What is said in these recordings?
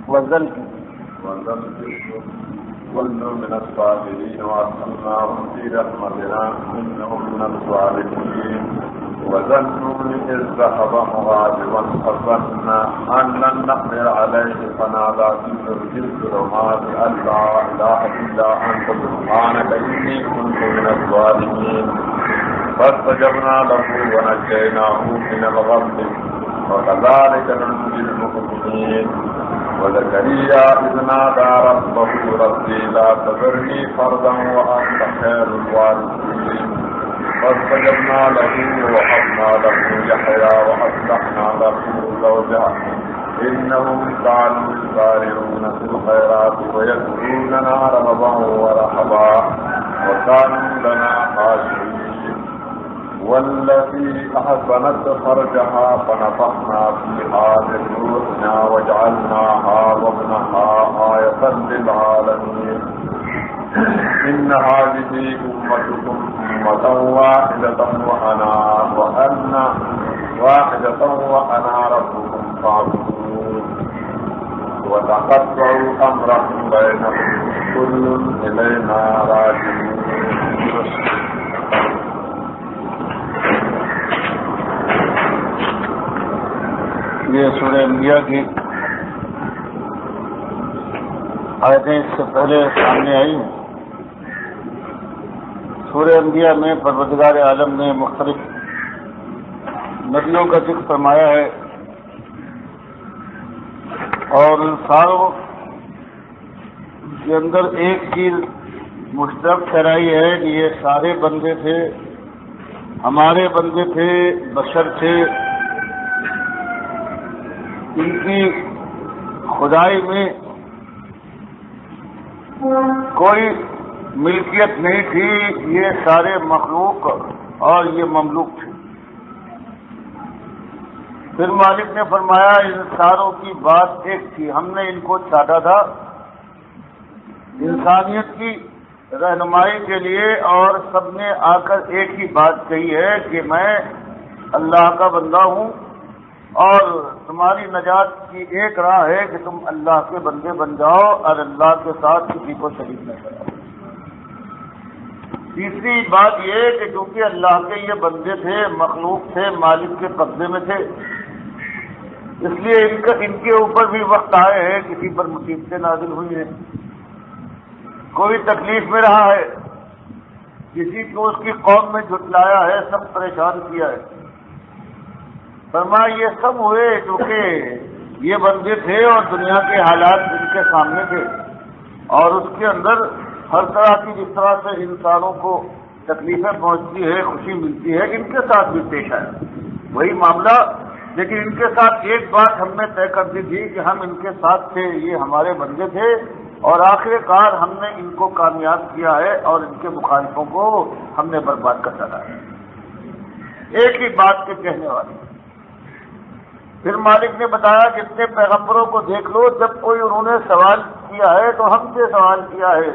وزن كل من الصابرين وأرسلناهم في رحمتنا إنهم من الصالحين وظنوا إذ ذهب مغاضبا فظن أن لن نقدر عليه فنادى في الظلمات أن لا إله إلا أنت سبحانك إني كنت من الظالمين فاستجبنا له ونجيناه من الغم وكذلك ننجي المؤمنين وزكريا إذ نادى ربه ربي لا تذرني فردا وأنت خير الوارثين فاستجبنا له ووهبنا له يحيى وأصلحنا له زوجه إنهم كانوا يسارعون في الخيرات ويدعوننا رغبا ورهبا وكانوا لنا خاشعين والتي أحسنت فرجها فنفخنا فيها من روحنا وجعلناها وابنها آية للعالمين إن هذه أمتكم أمة واحدة وأنا ربكم فاعبدون وتقطعوا أمرهم بينهم كل إلينا راجعون. یہ سورہ انبیاء کی آیتیں اس سے پہلے سامنے آئی ہیں. سورہ انبیاء میں پروردگار عالم نے مختلف نبیوں کا ذکر فرمایا ہے اور ان ساروں کے اندر ایک چیز مشترک ٹھہرائی ہے کہ یہ سارے بندے تھے، ہمارے بندے تھے، بشر تھے. ان کی خدائی میں کوئی ملکیت نہیں تھی، یہ سارے مخلوق اور یہ مملوک تھے. پھر مالک نے فرمایا ان ساروں کی بات ایک تھی، ہم نے ان کو چاہا تھا انسانیت کی رہنمائی کے لیے اور سب نے آ کر ایک ہی بات کہی ہے کہ میں اللہ کا بندہ ہوں اور تمہاری نجات کی ایک راہ ہے کہ تم اللہ کے بندے بن جاؤ اور اللہ کے ساتھ کسی کو شریک نہ کرو. تیسری بات یہ کہ چونکہ اللہ کے یہ بندے تھے، مخلوق تھے، مالک کے قبضے میں تھے، اس لیے ان کے اوپر بھی وقت آئے ہیں کسی پر مصیبتیں نازل ہوئی ہیں، کوئی تکلیف میں رہا ہے، کسی کو اس کی قوم میں جھٹلایا ہے، سب پریشان کیا ہے. فرمایا یہ سب ہوئے کیونکہ یہ بندے تھے اور دنیا کے حالات ان کے سامنے تھے اور اس کے اندر ہر طرح کی جس طرح سے انسانوں کو تکلیفیں پہنچتی ہے، خوشی ملتی ہے، ان کے ساتھ بھی پیش آیا وہی معاملہ. لیکن ان کے ساتھ ایک بات ہم نے طے کر دی تھی کہ ہم ان کے ساتھ تھے، یہ ہمارے بندے تھے اور آخر کار ہم نے ان کو کامیاب کیا ہے اور ان کے مخالفوں کو ہم نے برباد کر ڈالا ہے. ایک ہی بات کے کہنے والے. پھر مالک نے بتایا کہ اتنے پیغمبروں کو دیکھ لو، جب کوئی انہوں نے سوال کیا ہے تو ہم سے سوال کیا ہے،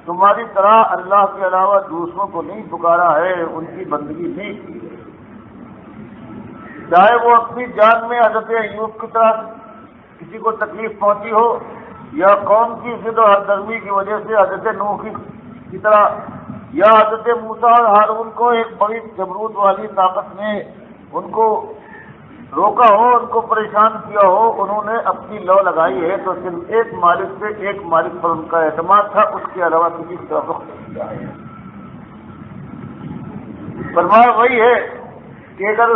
تمہاری طرح اللہ کے علاوہ دوسروں کو نہیں پکارا ہے، ان کی بندگی نہیں کی ہے. چاہے وہ اپنی جان میں حضرت ایوب کی طرح کسی کو تکلیف پہنچی ہو یا قوم کی ضد و ہردرمی کی وجہ سے حضرت نوح کی طرح یا حضرت موسیٰ اور ہارون کو ایک بڑی جبروت والی طاقت نے ان کو روکا ہو، ان کو پریشان کیا ہو، انہوں نے اپنی لو لگائی ہے تو صرف ایک مالک سے، ایک مالک پر ان کا اعتماد تھا، اس کے علاوہ کسی کی طرف رخ نہیں کیا ہے. فرمایا وہی ہے کہ اگر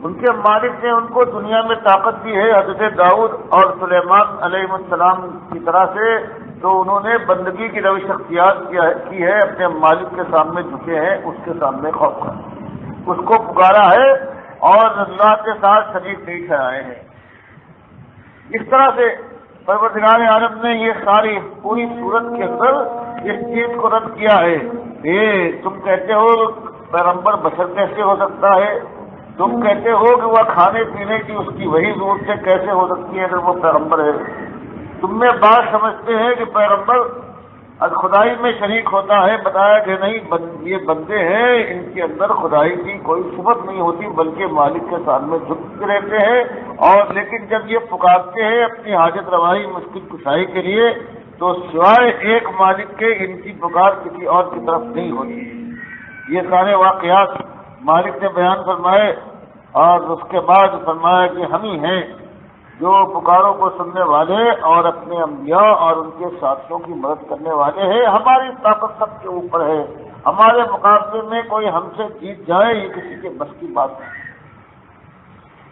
ان کے مالک نے ان کو دنیا میں طاقت دی ہے حضرت داؤد اور سلیمان علیہ السلام کی طرح سے، تو انہوں نے بندگی کی روش اختیار کی ہے، اپنے مالک کے سامنے جھکے ہیں، اس کے سامنے خوف کر اس کو پکارا ہے اور اللہ کے ساتھ شریک نہیں ٹھہرائے ہیں. اس طرح سے پروردگار عالم نے یہ ساری پوری صورت کے اندر اس چیز کو رد کیا ہے. یہ تم کہتے ہو پیغمبر بشر کیسے ہو سکتا ہے، تم کہتے ہو کہ وہ کھانے پینے کی اس کی وہی ضرورت سے کیسے ہو سکتی ہے اگر وہ پیغمبر ہے. تم میں بات سمجھتے ہیں کہ پیغمبر خدائی میں شریک ہوتا ہے، بتایا کہ نہیں یہ بندے ہیں، ان کے اندر خدائی کی کوئی صفت نہیں ہوتی، بلکہ مالک کے سامنے جھکتے رہتے ہیں، اور لیکن جب یہ پکارتے ہیں اپنی حاجت روائی مشکل کشائی کے لیے تو سوائے ایک مالک کے ان کی پکار کسی اور کی طرف نہیں ہوتی۔ یہ سارے واقعات مالک نے بیان فرمائے، اور اس کے بعد فرمایا کہ ہم ہی ہیں جو پکاروں کو سننے والے اور اپنے انبیاء اور ان کے ساتھیوں کی مدد کرنے والے ہیں، ہماری طاقت سب کے اوپر ہے، ہمارے مقابلے میں کوئی ہم سے جیت جائے یہ کسی کے بس کی بات نہیں۔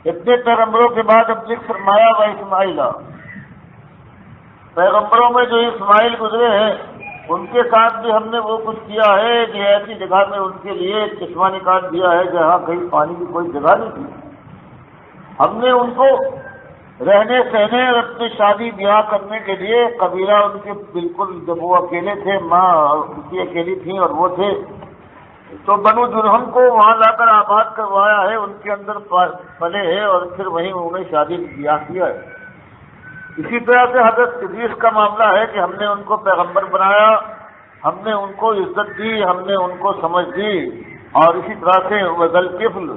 اتنے پیغمبروں کے بعد اب ذکر فرمایا و اسماعیل، پیغمبروں میں جو اسماعیل گزرے ہیں ان کے ساتھ بھی ہم نے وہ کچھ کیا ہے کہ ایسی جگہ میں ان کے لیے ایک چشمہ نکال دیا ہے جہاں کہیں پانی کی کوئی جگہ نہیں تھی۔ ہم نے ان کو رہنے سہنے اور اپنی شادی بیاہ کرنے کے لیے قبیلہ ان کے بالکل جب وہ اکیلے تھے، ماں ان کی اکیلی تھیں اور وہ تھے، تو بنو جرہم کو وہاں لا کر آباد کروایا ہے، ان کے اندر پلے ہیں اور پھر وہیں انہوں نے شادی بیاہ کیا ہے۔ اسی طرح سے حضرت ادریس کا معاملہ ہے کہ ہم نے ان کو پیغمبر بنایا، ہم نے ان کو عزت دی، ہم نے ان کو سمجھ دی، اور اسی طرح سے وذلکفل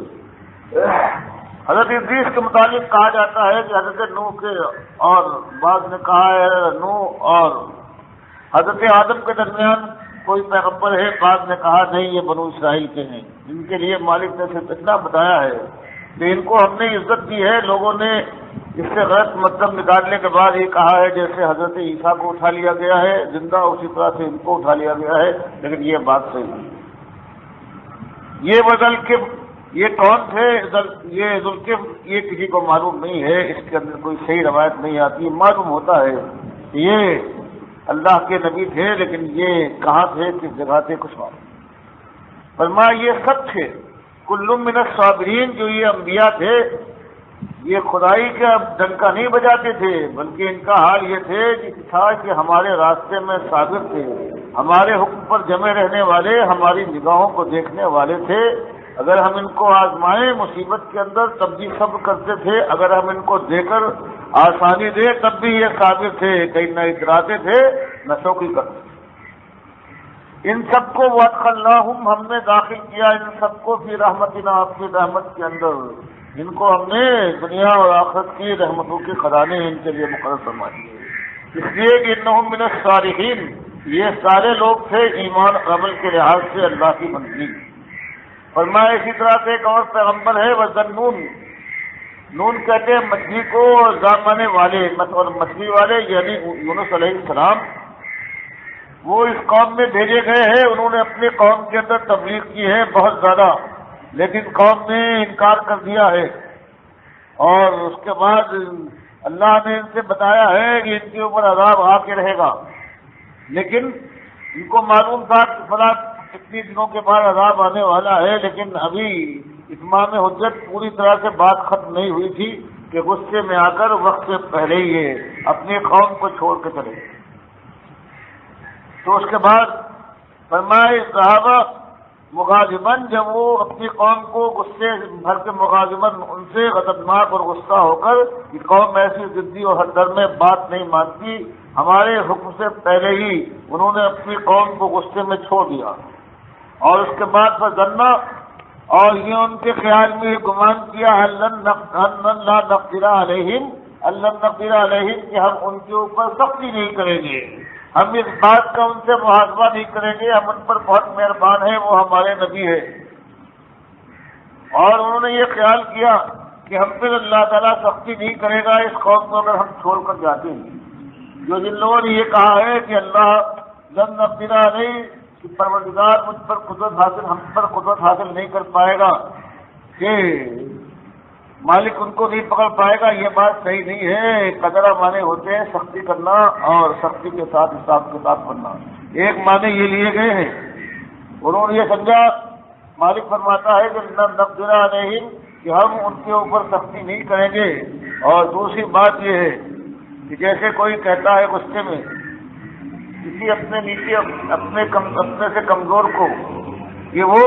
حضرت ادریس کے متعلق کہا جاتا ہے کہ حضرت نوح کے اور بعض نے کہا ہے نوح اور حضرت آدم کے درمیان کوئی پیغمبر ہے، بعض نے کہا نہیں یہ بنو اسرائیل کے ہیں، جن کے لیے مالک نے صرف اتنا بتایا ہے کہ ان کو ہم نے عزت دی ہے۔ لوگوں نے اس سے غلط مطلب نکالنے کے بعد یہ کہا ہے جیسے حضرت عیسیٰ کو اٹھا لیا گیا ہے زندہ، اسی طرح سے ان کو اٹھا لیا گیا ہے، لیکن یہ بات صحیح نہیں۔ یہ وذلکفل یہ کون تھے؟ یہ ذوالکفل یہ کسی کو معلوم نہیں ہے، اس کے اندر کوئی صحیح روایت نہیں آتی۔ معلوم ہوتا ہے کہ یہ اللہ کے نبی تھے، لیکن یہ کہاں تھے، کس جگہ تھے، کچھ معلوم۔ فرمایا یہ سب تھے کل من الصابرین، جو یہ انبیاء تھے یہ خدائی کا ڈنکا نہیں بجاتے تھے، بلکہ ان کا حال یہ تھا کہ ہمارے راستے میں صابر تھے، ہمارے حکم پر جمے رہنے والے، ہماری نگاہوں کو دیکھنے والے تھے۔ اگر ہم ان کو آزمائیں مصیبت کے اندر تب بھی صبر کرتے تھے، اگر ہم ان کو دے کر آسانی دے تب بھی یہ صابر تھے، کہیں نہ اتراتے تھے نہ شوقی کرتے تھے۔ ان سب کو وادخلناہم ہم نے داخل کیا، ان سب کو فی رحمتنا اپنی رحمت کے اندر، ان کو ہم نے دنیا اور آخرت کی رحمتوں کے خزانے ان کے لیے مقرر فرما دیے، اس لیے کہ انہم من الصالحین، یہ سارے لوگ تھے ایمان عمل کے لحاظ سے اللہ کی بندگی۔ فرمایا اسی طرح سے ایک اور پیغمبر ہے وذنون، نون کہتے ہیں مچھلی کو، اور زامانے والے اور مچھلی والے یعنی یونس علیہ السلام، وہ اس قوم میں بھیجے گئے ہیں، انہوں نے اپنی قوم کے اندر تبلیغ کی ہے بہت زیادہ، لیکن قوم نے انکار کر دیا ہے، اور اس کے بعد اللہ نے ان سے بتایا ہے کہ ان کے اوپر عذاب آ کے رہے گا، لیکن ان کو معلوم تھا کہ فلاں کتنی دنوں کے بعد عذاب آنے والا ہے، لیکن ابھی اتمام حجت پوری طرح سے بات ختم نہیں ہوئی تھی کہ غصے میں آ کر وقت سے پہلے ہی یہ اپنی قوم کو چھوڑ کے چلے۔ تو اس کے بعد فرمائے صحابہ مغاضباً، جب وہ اپنی قوم کو غصے بھر کے مغاضباً ان سے غضبناک اور غصہ ہو کر کہ قوم ایسی ضدی اور ہر در میں بات نہیں مانتی، ہمارے حکم سے پہلے ہی انہوں نے اپنی قوم کو غصے میں چھوڑ دیا، اور اس کے بعد فظنا، اور یہ ان کے خیال میں یہ گمان کیا اللہ نقدر علیہم کہ ہم ان کے اوپر سختی نہیں کریں گے، ہم اس بات کا ان سے محاسبہ نہیں کریں گے، ہم ان پر بہت مہربان ہیں، وہ ہمارے نبی ہے۔ اور انہوں نے یہ خیال کیا کہ ہم پھر اللہ تعالیٰ سختی نہیں کرے گا اس قوم کو اگر ہم چھوڑ کر جاتے ہیں۔ جو جن لوگوں نے یہ کہا ہے کہ اللہ لن نقدر علیہ، کہ پروردگار مجھ پر قدرت حاصل، ہم پر قدرت حاصل نہیں کر پائے گا، کہ مالک ان کو نہیں پکڑ پائے گا، یہ بات صحیح نہیں ہے۔ قدرہ معنی ہوتے ہیں سختی کرنا اور سختی کے ساتھ حساب کتاب کرنا، ایک معنی یہ لیے گئے ہیں۔ انہوں نے یہ سمجھا، مالک فرماتا ہے کہ نقدر علیہم کہ ہم ان کے اوپر سختی نہیں کریں گے، اور دوسری بات یہ ہے کہ جیسے کوئی کہتا ہے غصے میں کسی اپنے نیچے اپنے سے کمزور کو کہ وہ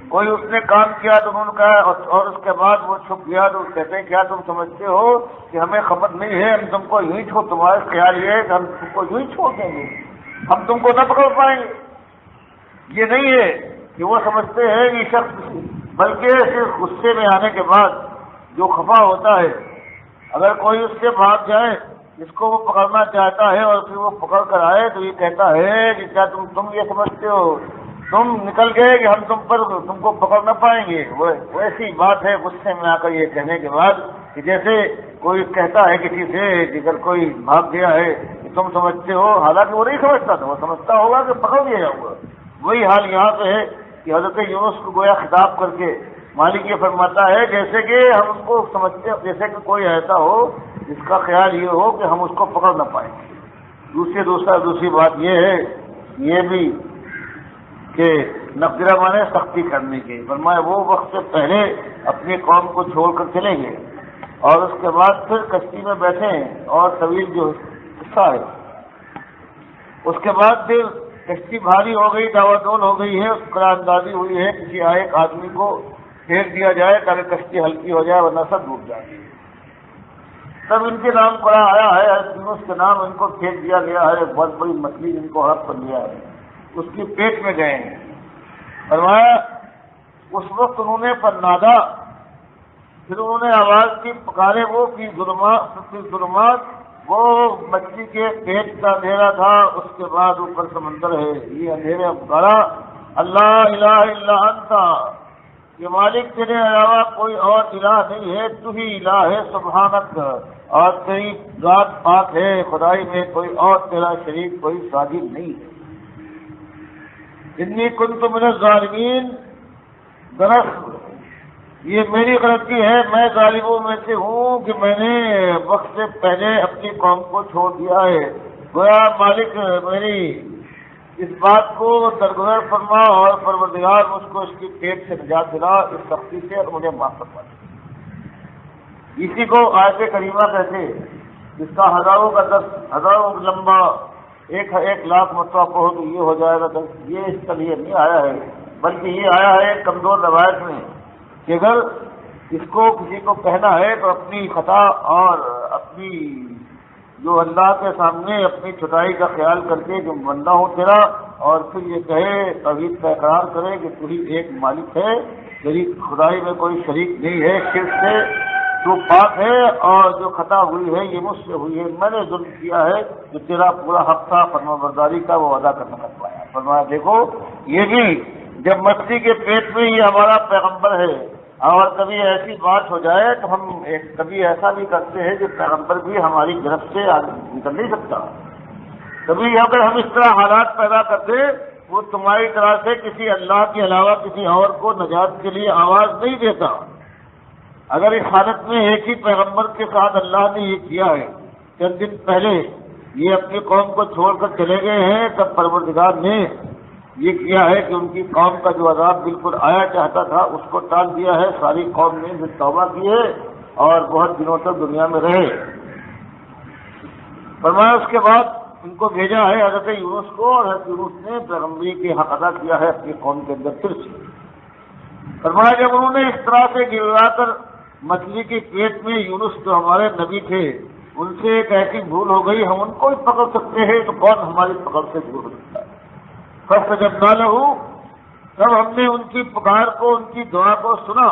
کوئی اس نے کام کیا تو انہوں نے کہا، اور اس کے بعد وہ چھپ گیا تو کہتے ہیں کیا تم سمجھتے ہو کہ ہمیں خبر نہیں ہے، ہم تم کو یوں ہی تمہارا خیال یہ ہے کہ ہم تم کو یوں ہی چھوڑ دیں گے، ہم تم کو نہ پکڑ پائیں گے۔ یہ نہیں ہے کہ وہ سمجھتے ہیں کہ شخص، بلکہ صرف غصے میں آنے کے بعد جو خفا ہوتا ہے، اگر کوئی اس سے بھاگ جائے، جس کو وہ پکڑنا چاہتا ہے اور پھر وہ پکڑ کر آئے تو یہ کہتا ہے کہ کیا تم یہ سمجھتے ہو تم نکل گئے کہ ہم تم کو پکڑ نہ پائیں گے؟ ویسی بات ہے غصے میں آ کر یہ کہنے کے بعد کہ جیسے کوئی کہتا ہے کسی سے کہ اگر کوئی بھاگ گیا ہے کہ تم سمجھتے ہو، حالانکہ وہ نہیں سمجھتا تھا، وہ سمجھتا ہوگا کہ پکڑ لیا جاؤں گا۔ وہی حال یہاں پہ ہے کہ حضرت یونس کو گویا خطاب کر کے مالک یہ فرماتا ہے جیسے کہ ہم اس کو سمجھتے، جیسے کہ کوئی ایسا ہو جس کا خیال یہ ہو کہ ہم اس کو پکڑ نہ پائیں گے۔ دوسری بات یہ ہے، یہ بھی کہ نفرہ مانے سختی کرنے کے، فرمایا وہ وقت سے پہلے اپنی قوم کو چھوڑ کر چلیں گے اور اس کے بعد پھر کشتی میں بیٹھے اور طویل جو قصہ ہے، اس کے بعد پھر کشتی بھاری ہو گئی، داوادول ہو گئی ہے، قرار اندازی ہوئی ہے، کسی ایک آدمی کو پھینک دیا جائے تاکہ کشتی ہلکی ہو جائے ورنہ سب ڈوب جائے۔ تب ان کے نام پڑا آیا ہے، یونس کے نام، ان کو پھینک دیا گیا ہے، ایک بہت بڑی مچھلی ان کو ہڑپ کر لیا ہے، اس کی پیٹ میں گئے ہیں۔ فرمایا اس وقت انہوں نے فنادا، پھر انہوں نے آواز کی، پکارے وہ کی ظلمات، وہ مچھلی کے پیٹ کا اندھیرا تھا، اس کے بعد اوپر سمندر ہے، یہ اندھیرے پکارا، اللہ الہ الا انت، یہ مالک تیرے علاوہ کوئی اور الہ نہیں ہے، تو ہی الہ ہے، سبحانک، اور تیری ذات پاک ہے، خدائی میں کوئی اور تیرا شریک کوئی شاگرد نہیں ہے۔ انی کنت من الظالمین، درست یہ میری غلطی ہے، میں ظالموں میں سے ہوں کہ میں نے وقت سے پہلے اپنی قوم کو چھوڑ دیا ہے۔ گویا مالک میری اس بات کو درگزر فرما اور پروردگار مجھ کو اس کی پیٹ سے نجات دلا، اس سختی سے، اور مجھے معاف فرما۔ اسی کو آیت کریمہ کہتے، جس کا ہزاروں کا درس، ہزاروں لمبا، ایک لاکھ مرتبہ پڑھو تو یہ ہو جائے گا درس، یہ اس کا لیے نہیں آیا ہے، بلکہ یہ آیا ہے کمزور روایت میں کہ اگر اس کو کسی کو کہنا ہے تو اپنی خطا اور اپنی جو اللہ کے سامنے اپنی چھٹائی کا خیال کر کے جو بندہ ہوں تیرا، اور پھر یہ کہے، توحید کا اقرار کرے کہ تو ہی ایک مالک ہے، تیری خدائی میں کوئی شریک نہیں ہے، شرک سے تو پاک ہے، اور جو خطا ہوئی ہے یہ مجھ سے ہوئی ہے، میں نے ظلم کیا ہے، جو تیرا پورا حق تھا فرما برداری کا وہ ادا کرنا پایا۔ فرمایا دیکھو یہ بھی جب مچھلی کے پیٹ میں یہ ہمارا پیغمبر ہے، اور کبھی ایسی بات ہو جائے تو ہم کبھی ایسا بھی کرتے ہیں کہ پیغمبر بھی ہماری گرفت سے آگے نکل نہیں سکتا۔ کبھی اگر ہم اس طرح حالات پیدا کرتے، وہ تمہاری طرح سے کسی اللہ کے علاوہ کسی اور کو نجات کے لیے آواز نہیں دیتا۔ اگر اس حالت میں ایک ہی پیغمبر کے ساتھ اللہ نے یہ کیا ہے، چند دن پہلے یہ اپنی قوم کو چھوڑ کر چلے گئے ہیں، تب پروردگار نے یہ کیا ہے کہ ان کی قوم کا جو عذاب بالکل آیا چاہتا تھا اس کو ٹال دیا ہے، ساری قوم نے پھر توبہ کی ہے اور بہت دنوں تک دنیا میں رہے۔ فرمایا اس کے بعد ان کو بھیجا ہے حضرت یونس کو، اور حضرت یونس نے پیغمبری کے حق ادا کیا ہے اپنی قوم کے اندر پھر سے۔ فرمایا جب انہوں نے اس طرح سے گرا کر مچھلی کے پیٹ میں، یونس جو ہمارے نبی تھے ان سے ایک ایسی بھول ہو گئی، ہم ان کو ہی پکڑ سکتے ہیں تو کون ہماری پکڑ سے دور ہو سکتا ہے۔ فاستجبنا له، تب ہم نے ان کی پکار کو، ان کی دعا کو سنا،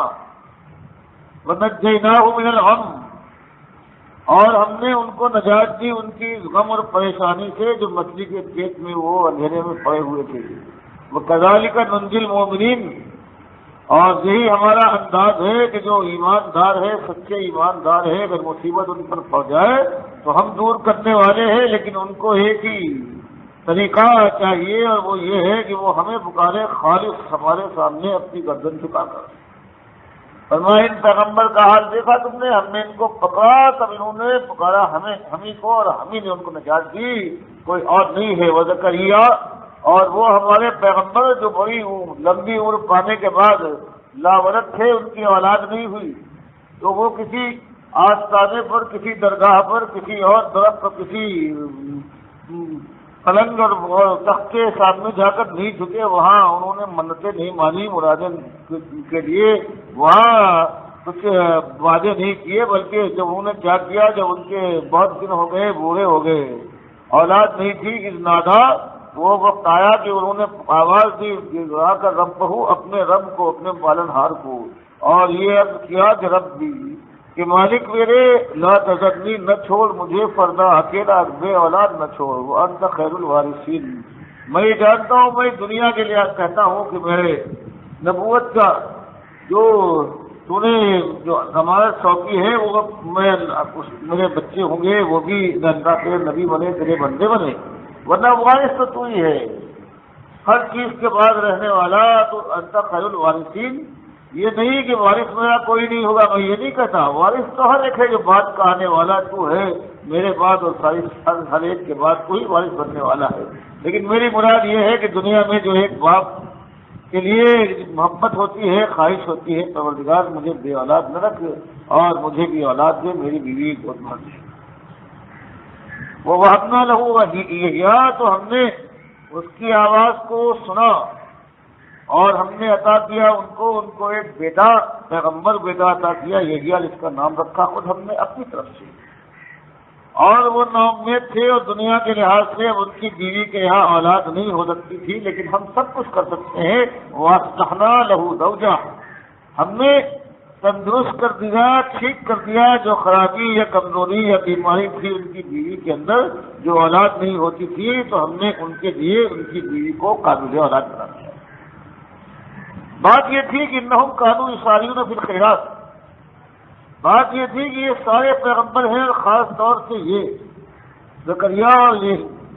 ونجیناہ من الغم، اور ہم نے ان کو نجات دی ان کی غم اور پریشانی سے جو مچھلی کے پیٹ میں وہ اندھیرے میں پڑے ہوئے تھے۔ وکذالک ننجی المؤمنین، اور یہی ہمارا انداز ہے کہ جو ایماندار ہے، سچے ایماندار ہے، اگر مصیبت ان پر پڑ جائے تو ہم دور کرنے والے ہیں، لیکن ان کو ایک ہی طریقہ چاہیے، اور وہ یہ ہے کہ وہ ہمیں پکارے خالص ہمارے سامنے اپنی گردن جھکا کر۔ فرمایا ان پیغمبر کا حال دیکھا تم نے، ہم نے ان کو پکڑا، تب انہوں نے پکارا ہمیں کو، اور ہمیں نے ان کو نجات دی، کوئی اور نہیں ہے۔ وزکریا، اور وہ ہمارے پیغمبر جو بڑی لمبی عمر پانے کے بعد لاولد تھے، ان کی اولاد نہیں ہوئی، تو وہ کسی آستانے پر، کسی درگاہ پر، کسی اور درخت پر، کسی پلنگ اور تخت کے سامنے جا کر نہیں جھکے، وہاں انہوں نے منتیں نہیں مانی مرادیں کے لیے، وہاں کچھ وعدے نہیں کیے، بلکہ جب انہوں نے کیا کیا، جب ان کے بہت دن ہو گئے، بوڑھے ہو گئے، اولاد نہیں تھی، اذ نادا، وہ وقت آیا کہ انہوں نے آواز دی گڑا کر رب اپنے رب کو، اپنے پالنہار کو، اور یہ عرض کیا کہ رب بھی کہ مالک میرے لا تذرنی، نہ چھوڑ مجھے فردا اکیلا، بے اولاد نہ چھوڑ، وانت خیر الوارثین۔ میں یہ جانتا ہوں، میں دنیا کے لیے کہتا ہوں کہ میرے نبوت کا جو تو نے جو ضمانت سونپی ہے وہ میرے بچے ہوں گے، وہ بھی اللہ کے نبی بنے، تیرے بندے بنے، ورنہ وارث تو ہی ہے، ہر چیز کے بعد رہنے والا، تو انت خیر الوارثین۔ یہ نہیں کہ وارث میرا کوئی نہیں ہوگا، میں یہ نہیں کہتا، وارث تو ہر ایک ہے جو بعد کا آنے والا تو ہے، میرے بعد اور ہر ایک کے بعد کوئی وارث بننے والا ہے۔ لیکن میری مراد یہ ہے کہ دنیا میں جو ایک باپ کے لیے محبت ہوتی ہے، خواہش ہوتی ہے، پروردگار مجھے بے اولاد نہ رکھ اور مجھے بھی اولاد دے، میری بیوی کو دے۔ وہ وہبنا لہو وحییا، تو ہم نے اس کی آواز کو سنا اور ہم نے عطا کیا ان کو ایک بیٹا، پیغمبر بیٹا عطا کیا، یحییٰ جس کا نام رکھا خود ہم نے اپنی طرف سے، اور وہ ناامید تھے اور دنیا کے لحاظ سے ان کی بیوی کے یہاں اولاد نہیں ہو سکتی تھی، لیکن ہم سب کچھ کر سکتے ہیں۔ وَأَصْلَحْنَا لَهُ زَوْجَهُ، ہم نے تندرست کر دیا، ٹھیک کر دیا جو خرابی یا کمزوری یا بیماری تھی ان کی بیوی کے اندر، جو اولاد نہیں ہوتی تھی، تو ہم نے ان کے لیے ان کی بیوی کو قابل اولاد بنا دیا۔ بات یہ تھی کہ انہم کانوا یسارعون فی الخیرات، بات یہ تھی کہ یہ سارے پیغمبر ہیں، اور خاص طور سے یہ زکریا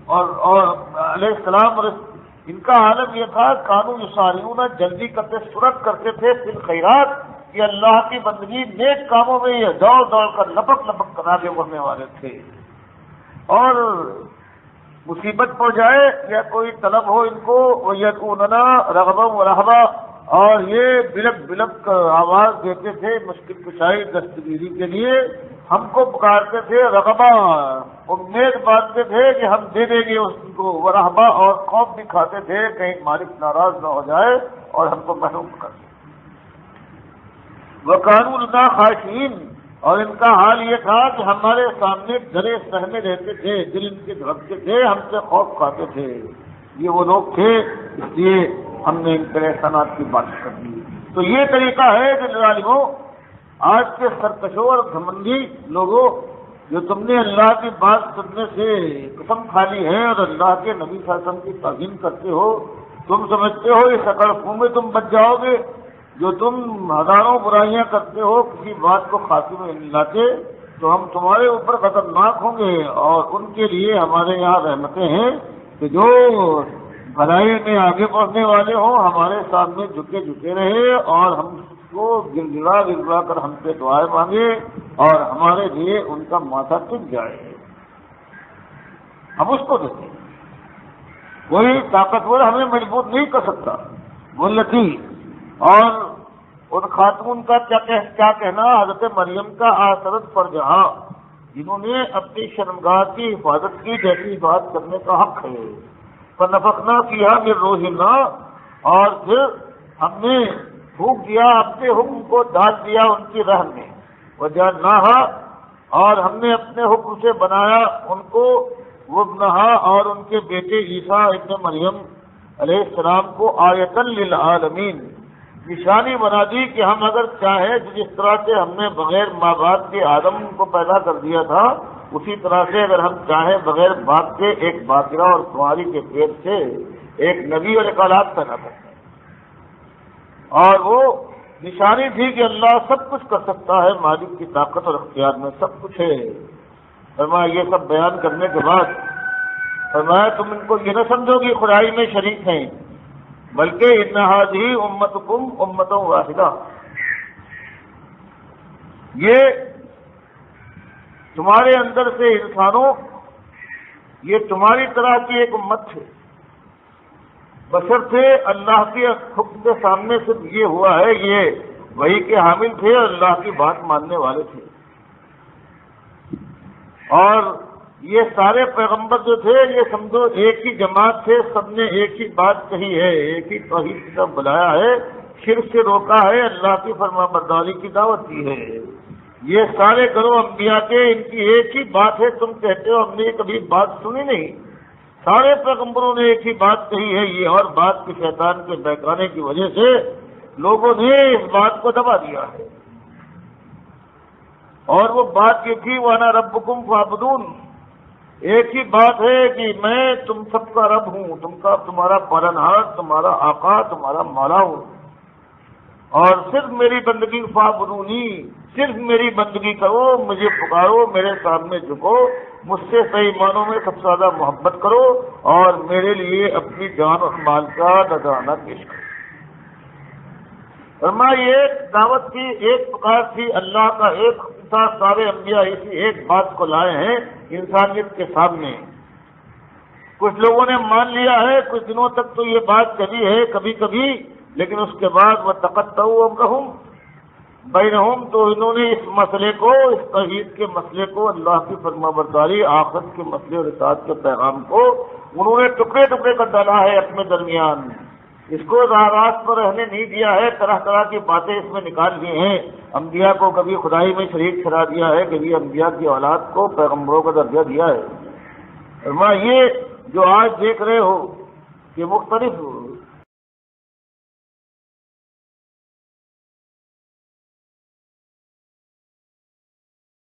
اور علیہ السلام، اور ان کا عالم یہ تھا کانوا یسارعون، جلدی کرتے، سرعت کرتے تھے فی الخیرات، کہ اللہ کی بندگی نیک کاموں میں یہ دوڑ دوڑ کر لپک لپک کر آگے بڑھنے والے تھے، اور مصیبت پڑ جائے یا کوئی طلب ہو ان کو، وَيَدْعُونَنَا رَغَبًا وَرَهْبًا، اور یہ بلک بلک آواز دیتے تھے مشکل کشائی دستگیری کے لیے، ہم کو پکارتے تھے، رغبہ امید باندھتے تھے کہ ہم دے دیں گے اس کو، ورہبہ اور خوف بھی کھاتے تھے کہیں مالک ناراض نہ ہو جائے اور ہم کو محروم کر دے۔ وَكَانُوا لَنَا خَاشِعِينَ، اور ان کا حال یہ تھا کہ ہمارے سامنے ڈرے سہمے رہتے تھے، دل ان کے دھڑکتے تھے، ہم سے خوف کھاتے تھے۔ یہ وہ لوگ تھے، اس لیے ہم نے ان پر احسانات کی بات کر دی۔ تو یہ طریقہ ہے کہ ظالموں، آج کے سرکشوں اور گھمنڈی لوگوں، جو تم نے اللہ کی بات سننے سے قسم کھا لی ہے اور اللہ کے نبی صلی اللہ علیہ وسلم کی تعظیم کرتے ہو، تم سمجھتے ہو اس اکڑ خوں میں تم بچ جاؤ گے، جو تم ہزاروں برائیاں کرتے ہو کسی بات کو خاتمے میں نہیں لاتے، تو ہم تمہارے اوپر خطرناک ہوں گے، اور ان کے لیے ہمارے یہاں رحمتیں ہیں کہ جو بھلائی میں آگے بڑھنے والے ہوں ہمارے سامنے جھکے جھکے رہے، اور ہم کو گر گڑا کر ہم سے دعائیں مانگے، اور ہمارے لیے ان کا ماتھا ٹک جائے، ہم اس کو دیتے ہیں۔ کوئی طاقتور ہمیں مجبور نہیں کر سکتا۔ واللتی، اور ان خاتون کا کیا کہنا، حضرت مریم کا آثرت فرجہا، جنہوں نے اپنی شرمگاہ کی حفاظت کی، جیسی بات کرنے کا حق ہے۔ فنفخنا فیہا من روحنا، اور پھر ہم نے پھونک دیا اپنے حکم کو، ڈال دیا ان کی رحم میں۔ وجعلناہا، اور ہم نے اپنے حکم سے بنایا ان کو، وابنہا، اور ان کے بیٹے عیسیٰ ابن مریم علیہ السلام کو، آیۃ للعالمین، نشانی بنا دی کہ ہم اگر چاہیں جس طرح سے ہم نے بغیر ماں باپ کے آدم کو پیدا کر دیا تھا، اسی طرح سے اگر ہم چاہیں بغیر باپ کے ایک باقرہ اور کنواری کے پیٹ سے ایک نبی اور ایک اولاد پیدا کرتے ہیں۔ اور وہ نشانی تھی کہ اللہ سب کچھ کر سکتا ہے، مالک کی طاقت اور اختیار میں سب کچھ ہے۔ فرمایا یہ سب بیان کرنے کے بعد فرمایا تم ان کو یہ نہ سمجھو کہ خدائی میں شریک ہیں، بلکہ ان ھذہ امتکم امۃ واحدہ، یہ تمہارے اندر سے انسانوں، یہ تمہاری طرح کی ایک امت ہے، بشرطے اللہ کے حکم کے سامنے صرف یہ ہوا ہے، یہ وحی کے حامل تھے اور اللہ کی بات ماننے والے تھے، اور یہ سارے پیغمبر جو تھے یہ سمجھو ایک ہی جماعت تھے، سب نے ایک ہی بات کہی ہے، ایک ہی توحید کی طرف بلایا ہے، شرک سے روکا ہے، اللہ کی فرما برداری کی دعوت دی ہے۔ یہ سارے گروہ انبیاء کے ان کی ایک ہی بات ہے، تم کہتے ہو ہم نے کبھی بات سنی نہیں، سارے پیغمبروں نے ایک ہی بات کہی ہے، یہ اور بات کہ شیطان کے بہکانے کی وجہ سے لوگوں نے اس بات کو دبا دیا ہے، اور وہ بات یہ تھی وَأَنَا رَبُّكُمْ فَاعْبُدُونِ، ایک ہی بات ہے کہ میں تم سب کا رب ہوں، تمہارا پالنہار، تمہارا آقا، تمہارا مولا ہوں، اور صرف میری بندگی فاعبدونی، صرف میری بندگی کرو، مجھے پکارو، میرے سامنے جھکو، مجھ سے صحیح معنوں میں سب سے زیادہ محبت کرو، اور میرے لیے اپنی جان اور مال کا نذرانہ پیش کرو۔ فرمایا یہ دعوت کی ایک پکار تھی، اللہ کا ایک تھا، سارے انبیاء اسی ایک بات کو لائے ہیں انسانیت کے سامنے۔ کچھ لوگوں نے مان لیا ہے، کچھ دنوں تک تو یہ بات چلی ہے کبھی کبھی، لیکن اس کے بعد وَتَقَطَّعُوا أَمْرَهُمْ بَيْنَهُمْ، تو انہوں نے اس مسئلے کو، اس توحید کے مسئلے کو، اللہ کی فرمانبرداری، آخرت کے مسئلے اور اطاعت کے پیغام کو انہوں نے ٹکڑے ٹکڑے کر ڈالا ہے اپنے درمیان، اس کو راہ راست پر رہنے نہیں دیا ہے، طرح طرح کی باتیں اس میں نکال دی ہیں، انبیاء کو کبھی خدائی میں شریک ٹھہرا دیا ہے، کبھی انبیاء کی اولاد کو پیغمبروں کا درجہ دیا ہے۔ فرمایا یہ جو آج دیکھ رہے ہو کہ مختلف